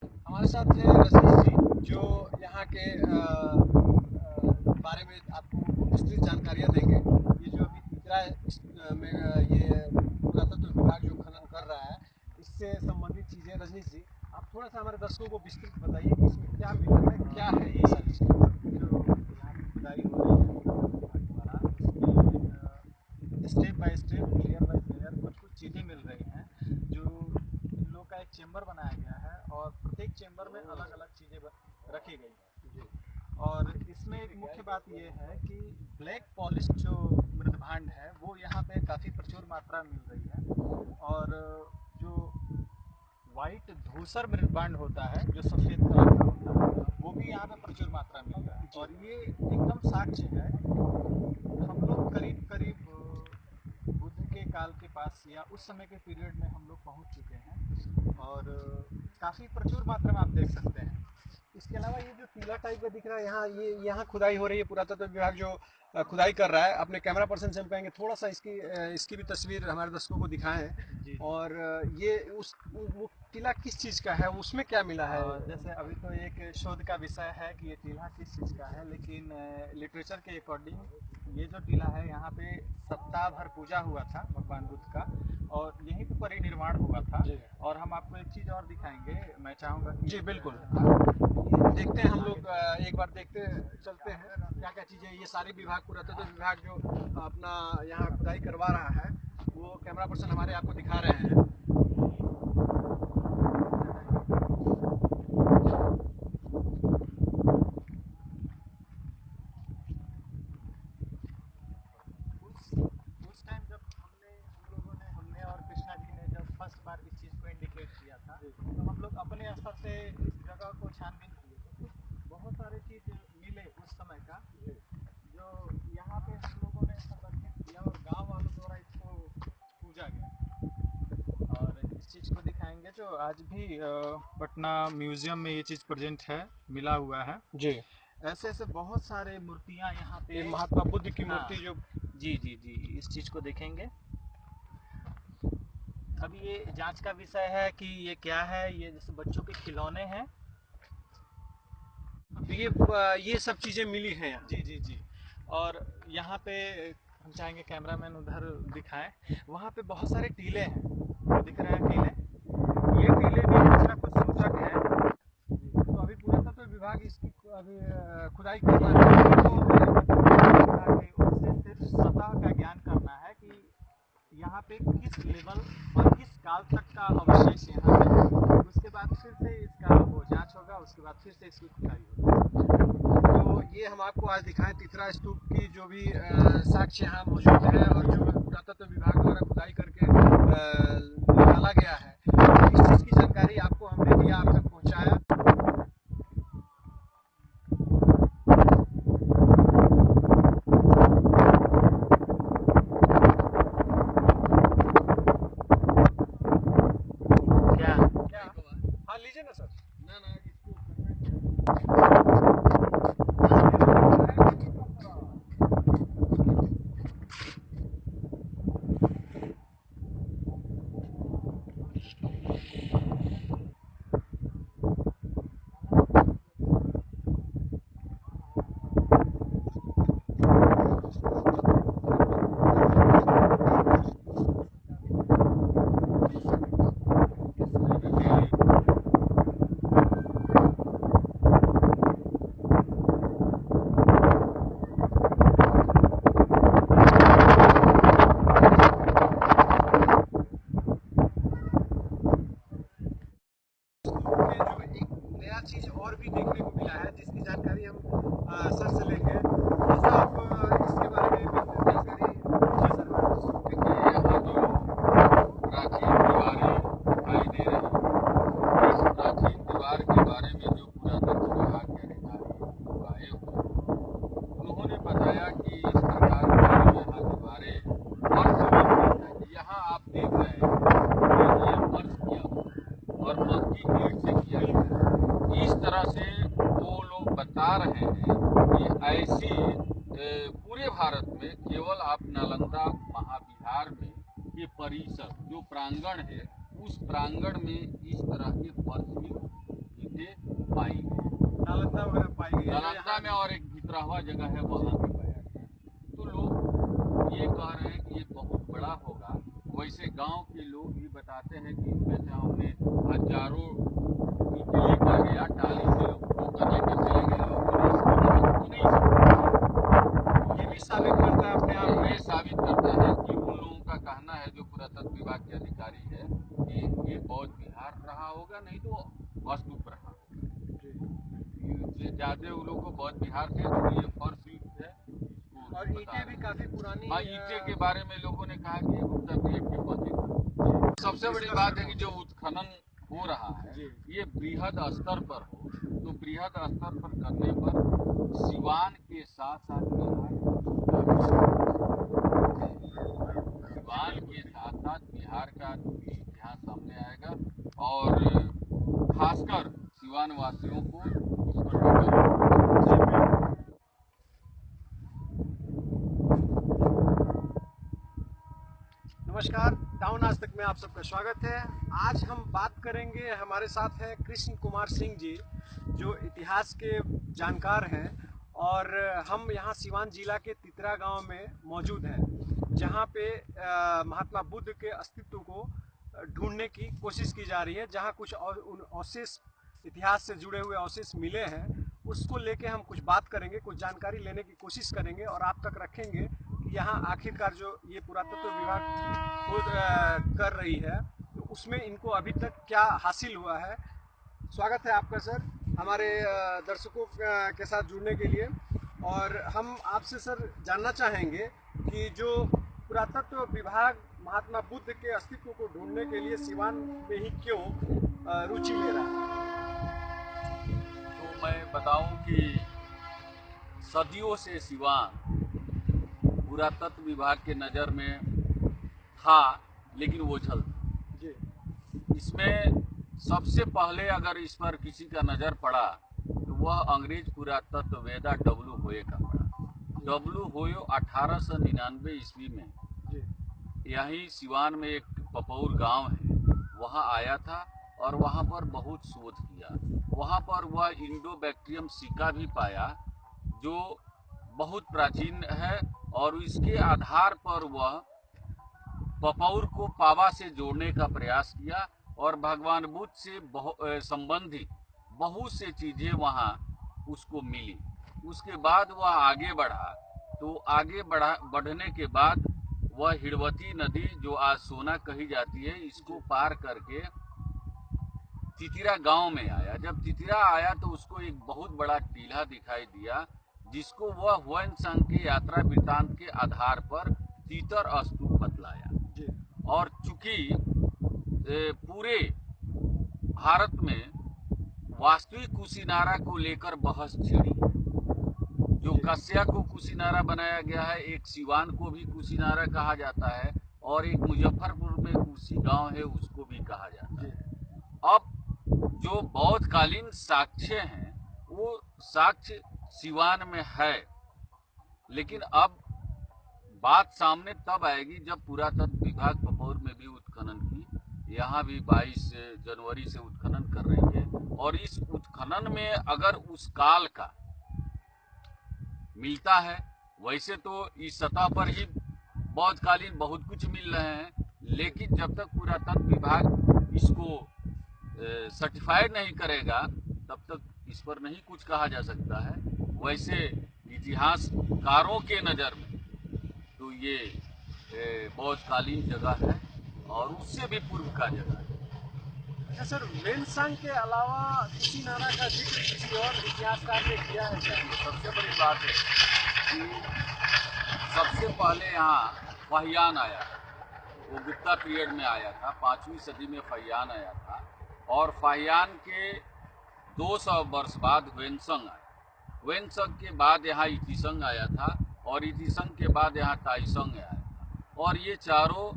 हमारे साथ है रजनीश जी, जो यहाँ के बारे में आपको विस्तृत जानकारियाँ देंगे। ये जो अभी तितरा में ये पुरातत्व विभाग जो खनन कर रहा है, इससे संबंधित चीज़ें रजनीश जी, आप थोड़ा सा हमारे दर्शकों को विस्तृत बताइए कि इसमें क्या मिला है, क्या है ये सारी चीज़ें। जो यहाँ पे खुदाई हो रही है पुरातत्व विभाग द्वारा, उसमें step by step, layer by layer कुछ कुछ चीज़ें मिल रही हैं। जो इन लोग का एक चेम्बर बनाया गया है और प्रत्येक चेम्बर में अलग अलग चीज़ें रखी गई हैं। जी। और इसमें एक मुख्य बात यह है कि ब्लैक पॉलिश जो मृदभांड है वो यहाँ पे काफ़ी प्रचुर मात्रा में मिल रही है। और जो वाइट धूसर मृदभांड होता है जो सफ़ेद कलर का होता है वो भी यहाँ पे प्रचुर मात्रा में मिल रहा है। जी। और ये एकदम साक्ष्य है कि हम लोग करीब करीब बुद्ध के काल के पास या उस समय के पीरियड में हम लोग पहुँच चुके हैं। और काफ़ी प्रचुर मात्रा में आप देख सकते हैं। इसके अलावा ये जो टीला टाइप का दिख रहा है यहाँ, ये यहाँ खुदाई हो रही है, पुरातत्व विभाग जो खुदाई कर रहा है। अपने कैमरा पर्सन से हम कहेंगे थोड़ा सा इसकी भी तस्वीर हमारे दर्शकों को दिखाएं। जी जी। और ये उस वो टीला किस चीज़ का है, उसमें क्या मिला है? जैसे अभी तो एक शोध का विषय है कि ये टीला किस चीज़ का है, लेकिन लिटरेचर के अकॉर्डिंग ये जो टीला है यहाँ पे सप्ताह भर पूजा हुआ था भगवान बुद्ध का, और यहीं पे परिनिर्वाण हुआ था। जी। और हम आपको एक चीज़ और दिखाएंगे, मैं चाहूँगा कि जी बिल्कुल। ये देखते हैं हम आगे लोग, एक बार देखते चलते हैं क्या क्या चीज़ें ये सारे विभाग, पुरातत्व विभाग जो अपना यहाँ खुदाई करवा रहा है, वो कैमरा पर्सन हमारे आपको दिखा रहे हैं। उस टाइम जब हमने और कृष्णा जी ने जब फर्स्ट बार इस चीज़ को इंडिकेट किया था, तो हम लोग अपने स्तर से इस जगह को छानबीन किए तो कुछ बहुत सारे चीज़ मिले उस समय का, जो यहाँ पे हम लोगों ने संरक्षित किया और गांव वालों द्वारा इसको पूजा गया। और इस चीज़ को दिखाएंगे जो आज भी पटना म्यूजियम में ये चीज़ प्रेजेंट है, मिला हुआ है। जी। ऐसे ऐसे बहुत सारे मूर्तियाँ यहाँ ये पे। महात्मा बुद्ध की हाँ मूर्ति जो। जी जी जी, इस चीज़ को देखेंगे। अब ये जांच का विषय है कि ये क्या है। ये जैसे बच्चों के खिलौने हैं। ये सब चीज़ें मिली हैं यहाँ। जी जी जी। और यहाँ पे हम चाहेंगे कैमरामैन उधर दिखाएं, वहाँ पे बहुत सारे टीले हैं, दिख रहे हैं टीले। ये टीले भी कुछ ना कुछ सूचक है। तो अभी पुरातत्व विभाग इसकी अभी खुदाई कर रहा है, तो उससे सिर्फ सतह का ज्ञान करना है कि यहाँ पे किस लेवल और किस काल तक का अवशेष यहाँ पे है। उसके बाद फिर से इसका वो जांच होगा, उसके बाद फिर से इसकी खुदाई होगी। तो ये हम आपको आज दिखाएं तितरा स्तूप की जो भी साक्ष्य यहाँ मौजूद है, और जो पुरातत्व विभाग द्वारा खुदाई करके निकाला गया है, इस चीज़ की जानकारी आपको हमने दिया, आप तक पहुँचाया। क्या क्या? हाँ लीजिए ना सर। ना ना इसको स्तूप में जो एक नया चीज़ और भी देखने को मिला है, जिसकी जानकारी हम सर से लेंगे। थोड़ा सा आप इसके बारे में विस्तृत जानकारी दीजिए सर। देखिए यहाँ जो प्राचीन दीवारें दिखाई दे रही हैं, इस प्राचीन दीवार के बारे में जो पुरातत्व विभाग के अधिकारी आए हुए हैं, उन्होंने बताया कि इस प्रकार की जो यहाँ दीवारें फर्श में हुई है, यहाँ आप देख रहे हैं कि ये फर्श किया हुआ है और पक्की ईंट से किया गया है। इस तरह से वो लोग बता रहे हैं कि ऐसी पूरे भारत में केवल आप नालंदा महाविहार में ये परिसर जो प्रांगण है, उस प्रांगण में इस तरह के फर्श ही होते हैं। जो नालंदा यहाँ में और एक भितरहवा जगह है वहाँ भी पाया गया। तो लोग ये कह रहे हैं कि ये बहुत बड़ा होगा। वैसे गांव के लोग भी बताते हैं कि इसमें से हमने हजारों ईंटें लेकर गया, टाली से लोग ठोकर लेकर चले गए, लोगों ने इसको वहाँ खोज नहीं सका। ये भी साबित करता है अपने आप तो में। ये साबित करता है कि उन लोगों का कहना है, जो पुरातत्व विभाग के अधिकारी है, कि ये बौद्ध विहार रहा होगा, नहीं तो स्तूप रहा होगा। ज्यादा उन लोगों को बौद्ध विहार से ये फर्श युक्त है, इसको और बता ईंटें भी रहे हैं। काफी पुरानी हाँ, ईंटे के बारे में लोगों ने कहा कि ये गुप्ता पीरियड के मंदिर है। सबसे बड़ी बात है कि जो उत्खनन हो रहा है जी। ये बृहद स्तर पर हो, तो बृहद स्तर पर करने पर सिवान के साथ साथ बिहार सिवान के साथ साथ बिहार का भी इतिहास सामने आएगा और खासकर सिवान वासियों को इस पर भी गर्व होगा। नमस्कार, टाउन आज तक में आप सबका स्वागत है। आज हम बात करेंगे, हमारे साथ है कृष्ण कुमार सिंह जी, जो इतिहास के जानकार हैं, और हम यहाँ सिवान जिला के तितरा गांव में मौजूद हैं, जहाँ पे महात्मा बुद्ध के अस्तित्व को ढूंढने की कोशिश की जा रही है। जहाँ कुछ उन अवशेष, इतिहास से जुड़े हुए अवशेष मिले हैं, उसको लेके हम कुछ बात करेंगे, कुछ जानकारी लेने की कोशिश करेंगे और आप तक रखेंगे कि यहाँ आखिरकार जो ये पुरातत्व विभाग खोज कर रही है, तो उसमें इनको अभी तक क्या हासिल हुआ है। स्वागत है आपका सर, हमारे दर्शकों के साथ जुड़ने के लिए। और हम आपसे सर जानना चाहेंगे कि जो पुरातत्व विभाग महात्मा बुद्ध के अस्तित्व को ढूंढने के लिए सिवान में ही क्यों रुचि ले रहा है। तो मैं बताऊं कि सदियों से सिवान पुरातत्व विभाग के नज़र में था, लेकिन ओझल था। जी। इसमें सबसे पहले अगर इस पर किसी का नज़र पड़ा तो वह अंग्रेज पुरातत्ववेदा डब्लू होए का पड़ा। डब्लू होए 1899 ईस्वी में यहीं सिवान में एक पपौर गांव है, वहां आया था और वहां पर बहुत शोध किया। वहां पर वह इंडो बैक्टीरियम सिक्का भी पाया, जो बहुत प्राचीन है, और इसके आधार पर वह पपौर को पावा से जोड़ने का प्रयास किया और भगवान बुद्ध से संबंधित बहुत से चीजें वहां उसको मिली। उसके बाद वह आगे बढ़ा, तो आगे बढ़ने के बाद वह हिड़वती नदी, जो आज सोना कही जाती है, इसको पार करके तितिरा गांव में आया। जब तितिरा आया तो उसको एक बहुत बड़ा टीला दिखाई दिया, जिसको वह ह्वेनसांग के यात्रा वृत्तांत के आधार पर तीतर स्तूप बतलाया। और चूंकि पूरे भारत में वास्तविक कुशीनारा को लेकर बहस छिड़ी, जो कस्या को कुशीनारा बनाया गया है, एक सिवान को भी कुशीनारा कहा जाता है, और एक मुजफ्फरपुर में कुशी गांव है, उसको भी कहा जाता है। अब जो बौद्धकालीन साक्ष्य हैं, वो साक्ष्य सिवान में है, लेकिन अब बात सामने तब आएगी जब पुरातत्व विभाग पपौर में भी उत्खनन की, यहाँ भी 22 जनवरी से उत्खनन कर रही है। और इस उत्खनन में अगर उस काल का मिलता है, वैसे तो इस सतह पर ही बौद्धकालीन बहुत कुछ मिल रहे हैं, लेकिन जब तक पुरातत्व विभाग इसको सर्टिफाइड नहीं करेगा, तब तक इस पर नहीं कुछ कहा जा सकता है। वैसे इतिहासकारों के नज़र में तो ये बौद्धकालीन जगह है और उससे भी पूर्व का जगह है। अच्छा सर, ह्वेनसांग के अलावा कुशीनारा का जिक्र किसी और इतिहासकार ने किया है क्या? सबसे बड़ी बात है कि सबसे पहले यहाँ फहियान आया, वो गुप्ता पीरियड में आया था, 5वीं सदी में फहियान आया था, और फहियान के 200 वर्ष बाद ह्वेनसांग आया। ह्वेनसांग के बाद यहाँ इतिसंग आया था, और इतिसंग के बाद यहाँ ताइसंग आया था, और ये चारों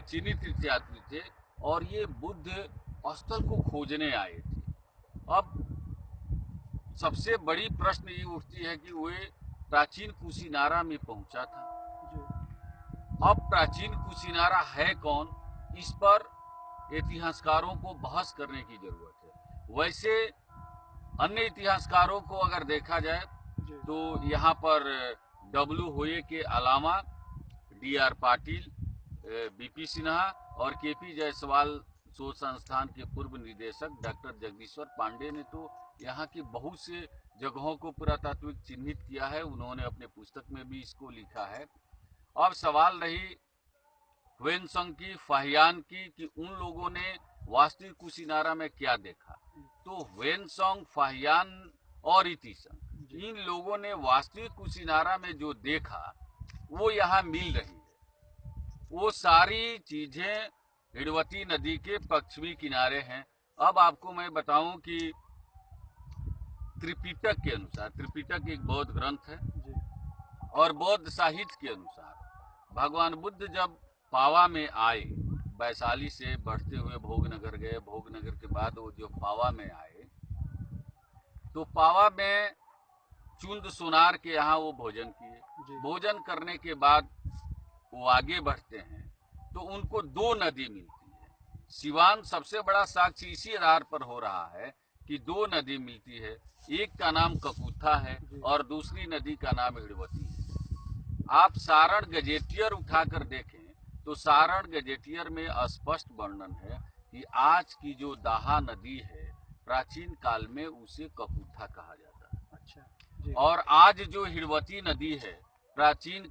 चीनी तीर्थयात्री थे, और ये बुद्ध स्थल को खोजने आए थे। अब सबसे बड़ी प्रश्न ये उठती है कि वे प्राचीन कुशीनारा में पहुंचा था। अब प्राचीन कुशीनारा है कौन, इस पर इतिहासकारों को बहस करने की जरूरत है। वैसे अन्य इतिहासकारों को अगर देखा जाए जी तो यहाँ पर डब्ल्यू होए के अलावा D.R. पाटिल, B.P. सिन्हा और K.P. जायसवाल शोध संस्थान के पूर्व निदेशक डॉक्टर जगदीश्वर पांडे ने तो यहाँ की बहुत से जगहों को पुरातात्विक चिन्हित किया है। उन्होंने अपने पुस्तक में भी इसको लिखा है। अब सवाल रही ह्वेनसंग की, फाहियान की, कि उन लोगों ने वास्तविक कुशिनारा में क्या देखा। तो ह्वेनसंग, फाहियान और इतिसंग, इन लोगों ने वास्तविक कुशिनारा में जो देखा वो यहाँ मिल रही है। वो सारी चीजें हिड़वती नदी के पश्चिमी किनारे हैं। अब आपको मैं बताऊं कि त्रिपिटक के अनुसार, त्रिपिटक एक बौद्ध ग्रंथ है, जी और बौद्ध साहित्य के अनुसार भगवान बुद्ध जब पावा में आए, वैशाली से बढ़ते हुए भोगनगर गए, भोगनगर के बाद वो जो पावा में आए, तो पावा में चुंद सोनार के यहाँ वो भोजन किए। जी भोजन करने के बाद वो आगे बढ़ते हैं तो उनको दो नदी मिलती है। सिवान सबसे बड़ा साक्ष्य इसी आधार पर हो रहा है कि दो नदी मिलती है, एक का नाम ककूथा है और दूसरी नदी का नाम हिड़वती है। आप सारण गजेटियर उठाकर देखें तो सारण गजेटियर में स्पष्ट वर्णन है कि आज की जो दाहा नदी है, प्राचीन काल में उसे ककूथा कहा जाता है। अच्छा जी और आज जो हिड़वती नदी है, प्राचीन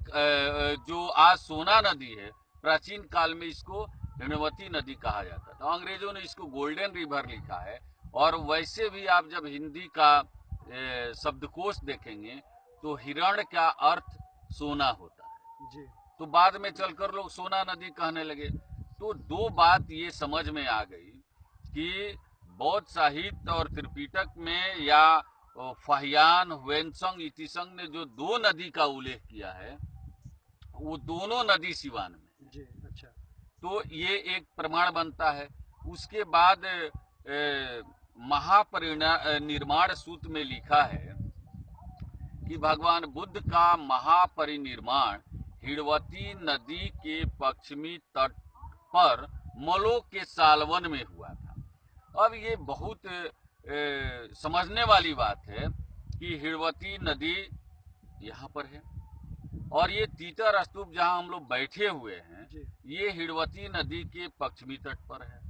जो आज सोना नदी है, प्राचीन काल में इसको हिड़वती नदी कहा जाता था। अंग्रेजों ने इसको गोल्डन रिवर लिखा है। और वैसे भी आप जब हिंदी का शब्दकोश देखेंगे तो हिरण का अर्थ सोना होता है। जी तो बाद में चलकर लोग सोना नदी कहने लगे। तो दो बात ये समझ में आ गई कि बौद्ध साहित्य और त्रिपिटक में या फाहियान, ह्वेनसंग, इतिसंग ने जो दो नदी का उल्लेख किया है वो दोनों नदी सिवान में। जी अच्छा तो ये एक प्रमाण बनता है। उसके बाद महापरिनिर्वाण सूत्र में लिखा है कि भगवान बुद्ध का महापरिनिर्वाण हिड़वती नदी के पश्चिमी तट पर मलो के सालवन में हुआ था। अब ये बहुत समझने वाली बात है कि हिड़वती नदी यहाँ पर है और ये तीतर स्तूप जहाँ हम लोग बैठे हुए हैं, जी ये हिड़वती नदी के पश्चिमी तट पर है।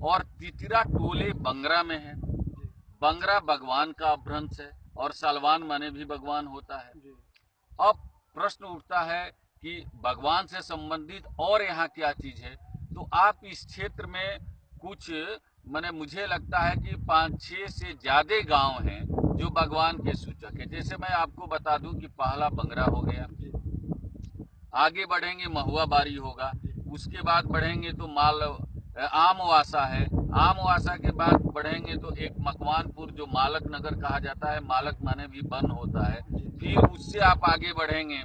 और तितिरा टोले बंगरा में है। जी बंगरा भगवान का अपभ्रंश है और सलवान माने भी भगवान होता है। जी अब प्रश्न उठता है कि भगवान से संबंधित और यहाँ क्या चीज है। तो आप इस क्षेत्र में कुछ माने मुझे लगता है कि 5-6 से ज्यादा गांव हैं जो भगवान के सूचक है। जैसे मैं आपको बता दूं कि पहला बंगरा हो गया, जी आगे बढ़ेंगे महुआ बारी होगा, जी उसके बाद बढ़ेंगे तो आमवासा है, आमवासा के बाद बढ़ेंगे तो एक मकवानपुर जो मालक नगर कहा जाता है, मालक माने भी वन होता है। फिर उससे आप आगे बढ़ेंगे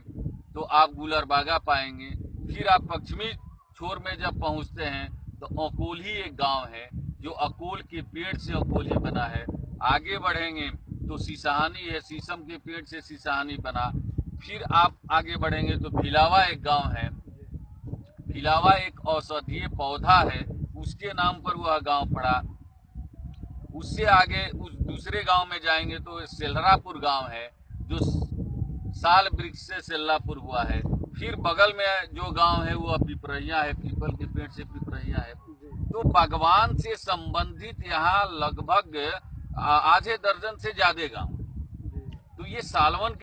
तो आप गुलरबागा पाएंगे। फिर आप पश्चिमी छोर में जब पहुंचते हैं तो अकोली एक गांव है जो अकोल के पेड़ से अकोली बना है। आगे बढ़ेंगे तो सीसाहानी है, शीशम के पेड़ से सीसाहानी बना। फिर आप आगे बढ़ेंगे तो भिलावा एक गांव है, भिलावा एक औषधीय पौधा है, उसके नाम पर वह गांव पड़ा। उससे आगे उस दूसरे गांव में जाएंगे तो सेल्हरापुर गांव है जो साल वृक्ष से सेल्लापुर हुआ है। फिर बगल में जो गांव है वो पिपरहिया है, पीपल के पेड़ से पिपरहिया है। तो भगवान से संबंधित यहाँ लगभग आधे दर्जन से ज्यादा गांव। तो ये सालवन